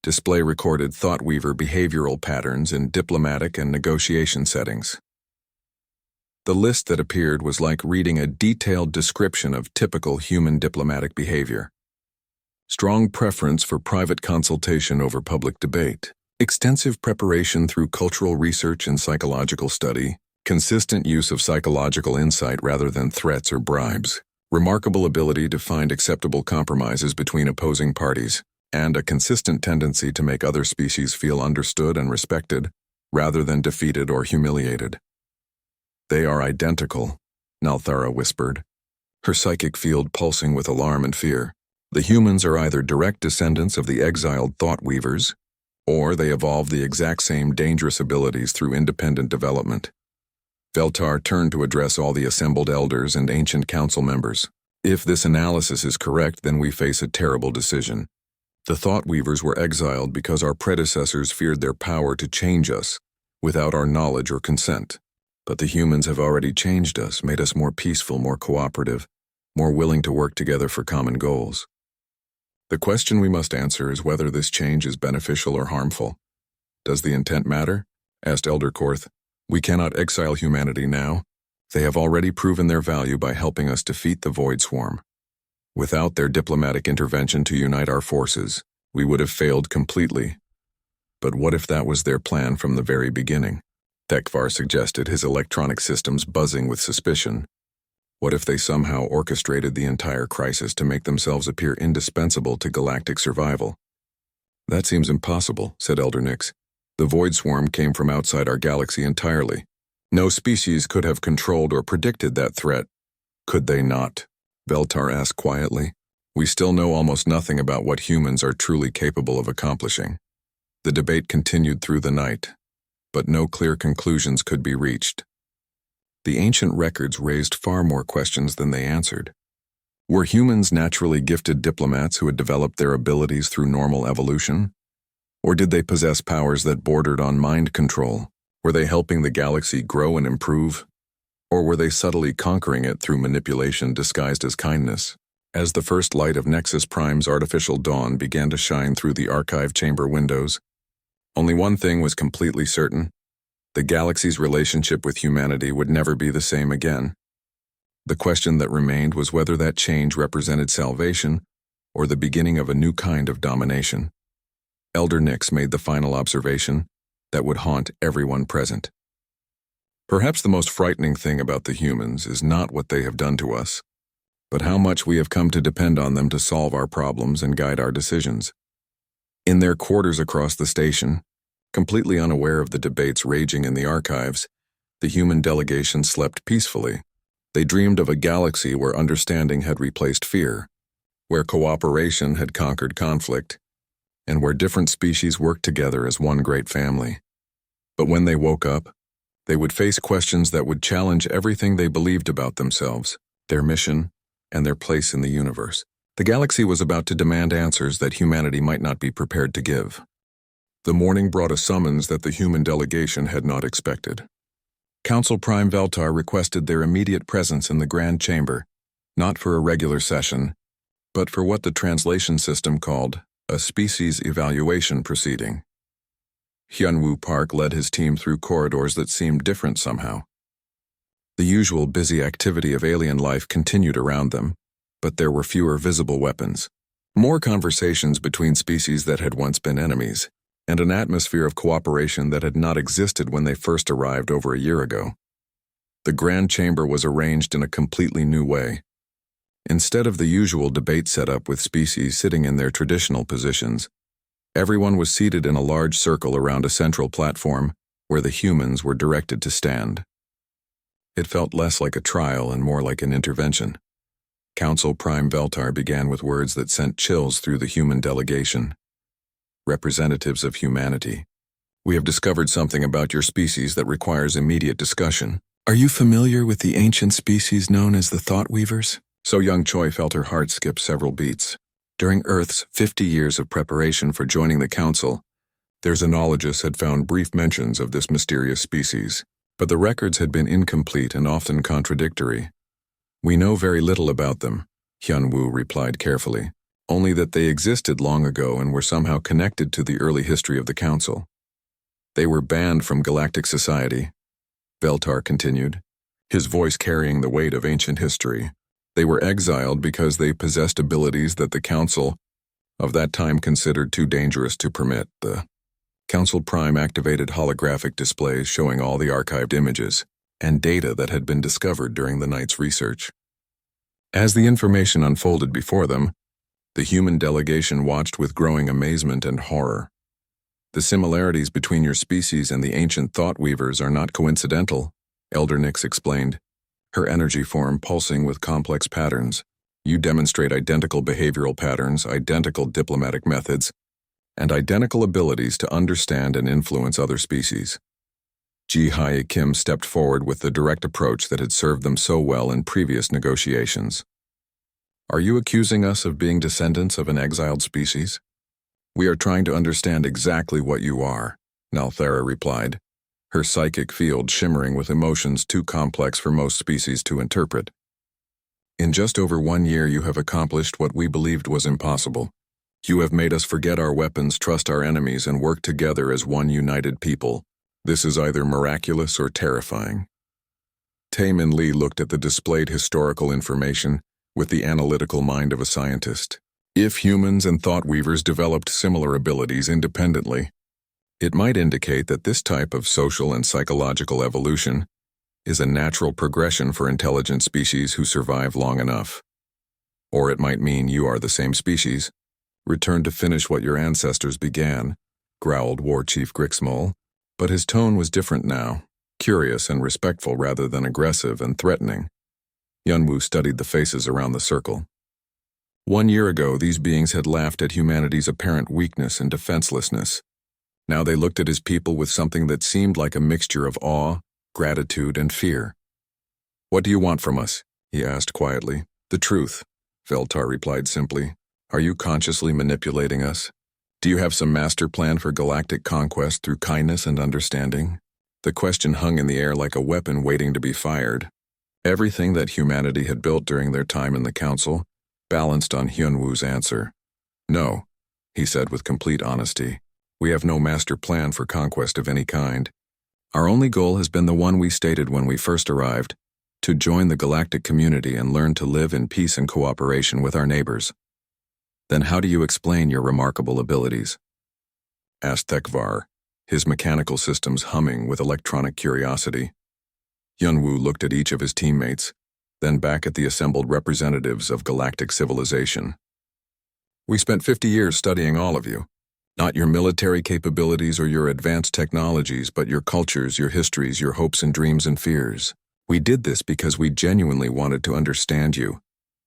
Display recorded Thoughtweaver behavioral patterns in diplomatic and negotiation settings. The list that appeared was like reading a detailed description of typical human diplomatic behavior. Strong preference for private consultation over public debate. Extensive preparation through cultural research and psychological study. Consistent use of psychological insight rather than threats or bribes. Remarkable ability to find acceptable compromises between opposing parties. And a consistent tendency to make other species feel understood and respected, rather than defeated or humiliated. They are identical, Nalthara whispered, her psychic field pulsing with alarm and fear. The humans are either direct descendants of the exiled Thoughtweavers, or they evolved the exact same dangerous abilities through independent development. Veltar turned to address all the assembled elders and ancient council members. If this analysis is correct, then we face a terrible decision. The Thoughtweavers were exiled because our predecessors feared their power to change us, without our knowledge or consent. But the humans have already changed us, made us more peaceful, more cooperative, more willing to work together for common goals. The question we must answer is whether this change is beneficial or harmful. Does the intent matter? Asked Elder Korth. We cannot exile humanity now. They have already proven their value by helping us defeat the Void Swarm. Without their diplomatic intervention to unite our forces, we would have failed completely. But what if that was their plan from the very beginning? Thekvar suggested, his electronic systems buzzing with suspicion. What if they somehow orchestrated the entire crisis to make themselves appear indispensable to galactic survival? That seems impossible, said Elder Nix. The Void Swarm came from outside our galaxy entirely. No species could have controlled or predicted that threat. Could they not? Veltar asked quietly. We still know almost nothing about what humans are truly capable of accomplishing. The debate continued through the night, but no clear conclusions could be reached. The ancient records raised far more questions than they answered. Were humans naturally gifted diplomats who had developed their abilities through normal evolution? Or did they possess powers that bordered on mind control? Were they helping the galaxy grow and improve? Or were they subtly conquering it through manipulation disguised as kindness? As the first light of Nexus Prime's artificial dawn began to shine through the archive chamber windows, only one thing was completely certain. The galaxy's relationship with humanity would never be the same again. The question that remained was whether that change represented salvation or the beginning of a new kind of domination. Elder Nix made the final observation. that would haunt everyone present. Perhaps the most frightening thing about the humans is not what they have done to us, but how much we have come to depend on them to solve our problems and guide our decisions. In their quarters across the station, completely unaware of the debates raging in the archives, the human delegation slept peacefully. They dreamed of a galaxy where understanding had replaced fear, where cooperation had conquered conflict, and where different species worked together as one great family. But when they woke up, they would face questions that would challenge everything they believed about themselves, their mission, and their place in the universe. The galaxy was about to demand answers that humanity might not be prepared to give. The morning brought a summons that the human delegation had not expected. Council Prime Veltar requested their immediate presence in the Grand Chamber, not for a regular session, but for what the translation system called a species evaluation proceeding. Hyunwoo Park led his team through corridors that seemed different somehow. The usual busy activity of alien life continued around them, but there were fewer visible weapons, more conversations between species that had once been enemies, and an atmosphere of cooperation that had not existed when they first arrived over a year ago. The Grand Chamber was arranged in a completely new way. Instead of the usual debate setup with species sitting in their traditional positions, everyone was seated in a large circle around a central platform where the humans were directed to stand. It felt less like a trial and more like an intervention. Council Prime Veltar began with words that sent chills through the human delegation. Representatives of humanity, we have discovered something about your species that requires immediate discussion. Are you familiar with the ancient species known as the Thought Weavers? So young Choi felt her heart skip several beats. During Earth's 50 years of preparation for joining the Council, their xenologists had found brief mentions of this mysterious species, but the records had been incomplete and often contradictory. We know very little about them, Hyunwoo replied carefully, only that they existed long ago and were somehow connected to the early history of the Council. They were banned from Galactic society, Veltar continued, his voice carrying the weight of ancient history. They were exiled because they possessed abilities that the Council of that time considered too dangerous to permit. The Council Prime activated holographic displays showing all the archived images and data that had been discovered during the night's research. As the information unfolded before them, the human delegation watched with growing amazement and horror. The similarities between your species and the ancient Thought Weavers are not coincidental, Elder Nyx explained, her energy form pulsing with complex patterns. You demonstrate identical behavioral patterns, identical diplomatic methods, and identical abilities to understand and influence other species. Ji Hae Kim stepped forward with the direct approach that had served them so well in previous negotiations. Are you accusing us of being descendants of an exiled species? We are trying to understand exactly what you are, Nalthara replied, her psychic field shimmering with emotions too complex for most species to interpret. In just over 1 year you have accomplished what we believed was impossible. You have made us forget our weapons, trust our enemies, and work together as one united people. This is either miraculous or terrifying. Taemin Lee looked at the displayed historical information with the analytical mind of a scientist. If humans and Thought Weavers developed similar abilities independently, it might indicate that this type of social and psychological evolution is a natural progression for intelligent species who survive long enough. Or it might mean you are the same species, returned to finish what your ancestors began, growled War Chief Grixmol, but his tone was different now, curious and respectful rather than aggressive and threatening. Hyunwoo studied the faces around the circle. 1 year ago, these beings had laughed at humanity's apparent weakness and defenselessness. Now they looked at his people with something that seemed like a mixture of awe, gratitude, and fear. What do you want from us? He asked quietly. The truth, Veltar replied simply. Are you consciously manipulating us? Do you have some master plan for galactic conquest through kindness and understanding? The question hung in the air like a weapon waiting to be fired. Everything that humanity had built during their time in the Council balanced on Hyunwoo's answer. No, he said with complete honesty. We have no master plan for conquest of any kind. Our only goal has been the one we stated when we first arrived, to join the galactic community and learn to live in peace and cooperation with our neighbors. Then how do you explain your remarkable abilities? Asked Thekvar, his mechanical systems humming with electronic curiosity. Yunwu looked at each of his teammates, then back at the assembled representatives of galactic civilization. We spent 50 years studying all of you. Not your military capabilities or your advanced technologies, but your cultures, your histories, your hopes and dreams and fears. We did this because we genuinely wanted to understand you,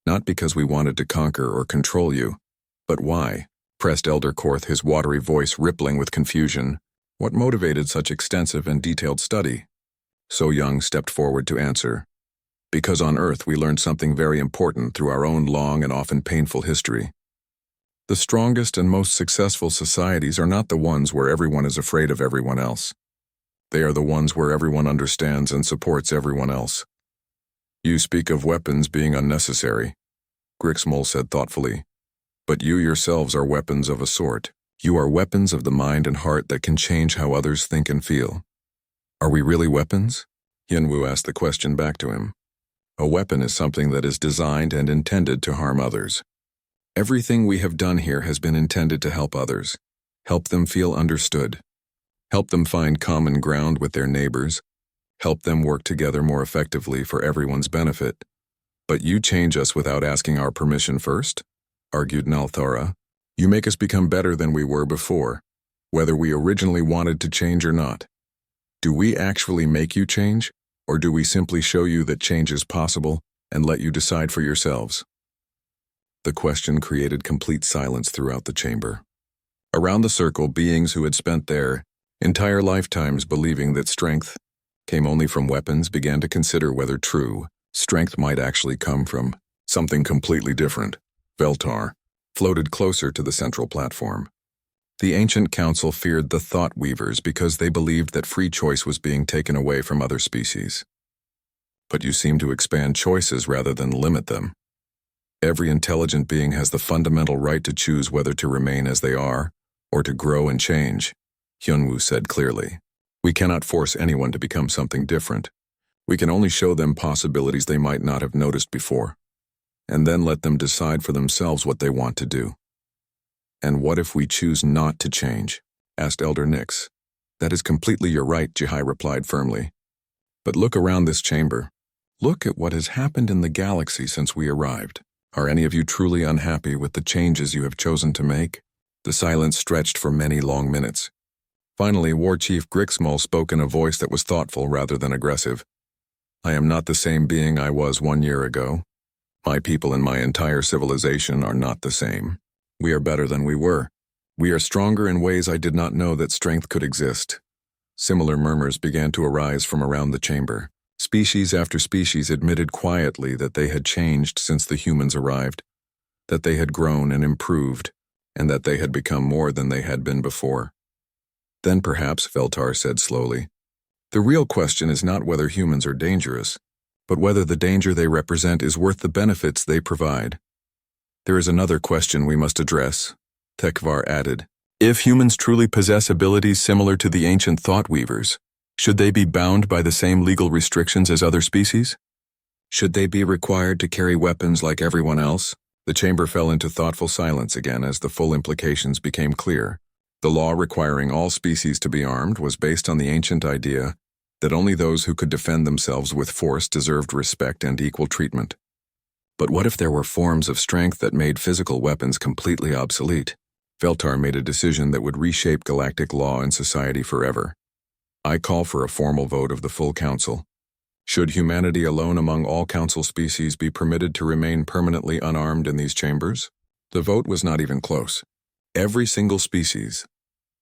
not because we wanted to conquer or control you. But why? Pressed Elder Korth, his watery voice rippling with confusion. What motivated such extensive and detailed study? So Young stepped forward to answer. Because on Earth we learned something very important through our own long and often painful history. The strongest and most successful societies are not the ones where everyone is afraid of everyone else. They are the ones where everyone understands and supports everyone else. You speak of weapons being unnecessary, Grixmol said thoughtfully. But you yourselves are weapons of a sort. You are weapons of the mind and heart that can change how others think and feel. Are we really weapons? Yunwu asked the question back to him. A weapon is something that is designed and intended to harm others. Everything we have done here has been intended to help others, help them feel understood, help them find common ground with their neighbors, help them work together more effectively for everyone's benefit. But you change us without asking our permission first, argued Nalthara. You make us become better than we were before, whether we originally wanted to change or not. Do we actually make you change, or do we simply show you that change is possible and let you decide for yourselves? The question created complete silence throughout the chamber. Around the circle, beings who had spent their entire lifetimes believing that strength came only from weapons began to consider whether true strength might actually come from something completely different. Veltar floated closer to the central platform. The ancient council feared the Thought Weavers because they believed that free choice was being taken away from other species. But you seem to expand choices rather than limit them. Every intelligent being has the fundamental right to choose whether to remain as they are or to grow and change, Hyunwoo said clearly. We cannot force anyone to become something different. We can only show them possibilities they might not have noticed before, and then let them decide for themselves what they want to do. And what if we choose not to change? Asked Elder Nyx. That is completely your right, Jihai replied firmly. But look around this chamber. Look at what has happened in the galaxy since we arrived. Are any of you truly unhappy with the changes you have chosen to make? The silence stretched for many long minutes. Finally, War Chief Grixmol spoke in a voice that was thoughtful rather than aggressive. I am not the same being I was 1 year ago. My people and my entire civilization are not the same. We are better than we were. We are stronger in ways I did not know that strength could exist. Similar murmurs began to arise from around the chamber. Species after species admitted quietly that they had changed since the humans arrived, that they had grown and improved, and that they had become more than they had been before. Then perhaps, Veltar said slowly, the real question is not whether humans are dangerous, but whether the danger they represent is worth the benefits they provide. There is another question we must address, Tekvar added. If humans truly possess abilities similar to the ancient Thought Weavers, should they be bound by the same legal restrictions as other species? Should they be required to carry weapons like everyone else? The chamber fell into thoughtful silence again as the full implications became clear. The law requiring all species to be armed was based on the ancient idea that only those who could defend themselves with force deserved respect and equal treatment. But what if there were forms of strength that made physical weapons completely obsolete? Veltar made a decision that would reshape galactic law and society forever. I call for a formal vote of the full council. Should humanity alone among all council species be permitted to remain permanently unarmed in these chambers? The vote was not even close. Every single species,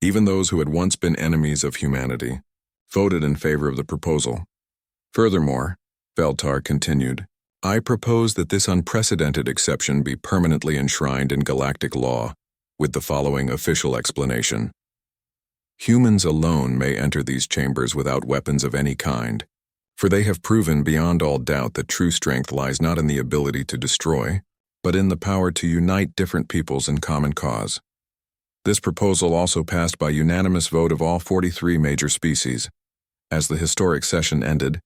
even those who had once been enemies of humanity, voted in favor of the proposal. Furthermore, Veltar continued, I propose that this unprecedented exception be permanently enshrined in galactic law with the following official explanation. Humans alone may enter these chambers without weapons of any kind, for they have proven beyond all doubt that true strength lies not in the ability to destroy, but in the power to unite different peoples in common cause. This proposal also passed by unanimous vote of all 43 major species. As the historic session ended,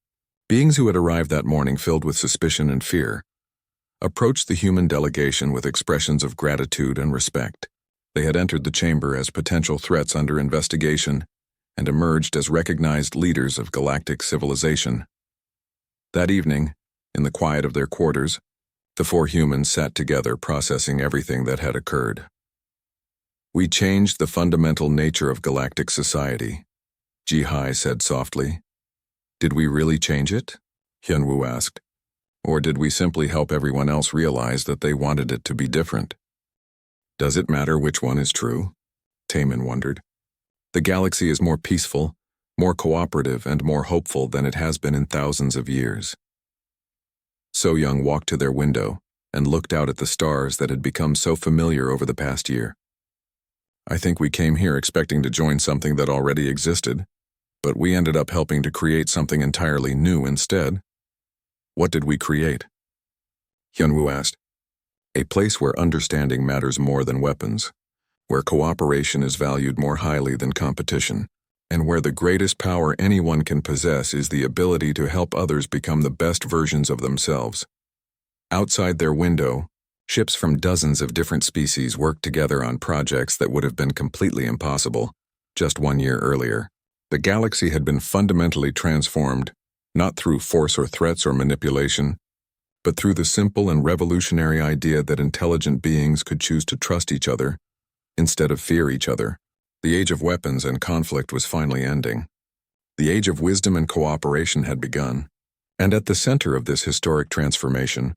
beings who had arrived that morning filled with suspicion and fear approached the human delegation with expressions of gratitude and respect. They had entered the chamber as potential threats under investigation, and emerged as recognized leaders of galactic civilization. That evening, in the quiet of their quarters, the four humans sat together processing everything that had occurred. "We changed the fundamental nature of galactic society," Ji-Hai said softly. "Did we really change it?" Hyunwoo asked. "Or did we simply help everyone else realize that they wanted it to be different?" "Does it matter which one is true?" Taemin wondered. "The galaxy is more peaceful, more cooperative, and more hopeful than it has been in thousands of years." So-young walked to their window and looked out at the stars that had become so familiar over the past year. "I think we came here expecting to join something that already existed, but we ended up helping to create something entirely new instead." "What did we create?" Hyunwoo asked. "A place where understanding matters more than weapons, where cooperation is valued more highly than competition, and where the greatest power anyone can possess is the ability to help others become the best versions of themselves." Outside their window, ships from dozens of different species worked together on projects that would have been completely impossible just 1 year earlier. The galaxy had been fundamentally transformed, not through force or threats or manipulation, but through the simple and revolutionary idea that intelligent beings could choose to trust each other instead of fear each other. The age of weapons and conflict was finally ending. The age of wisdom and cooperation had begun, and at the center of this historic transformation,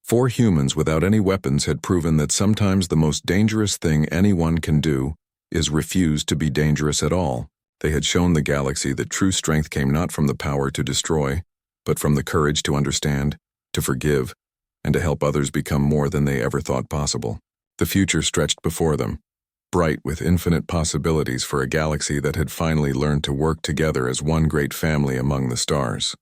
4 humans without any weapons had proven that sometimes the most dangerous thing anyone can do is refuse to be dangerous at all. They had shown the galaxy that true strength came not from the power to destroy, but from the courage to understand, to forgive, and to help others become more than they ever thought possible. The future stretched before them, bright with infinite possibilities for a galaxy that had finally learned to work together as one great family among the stars.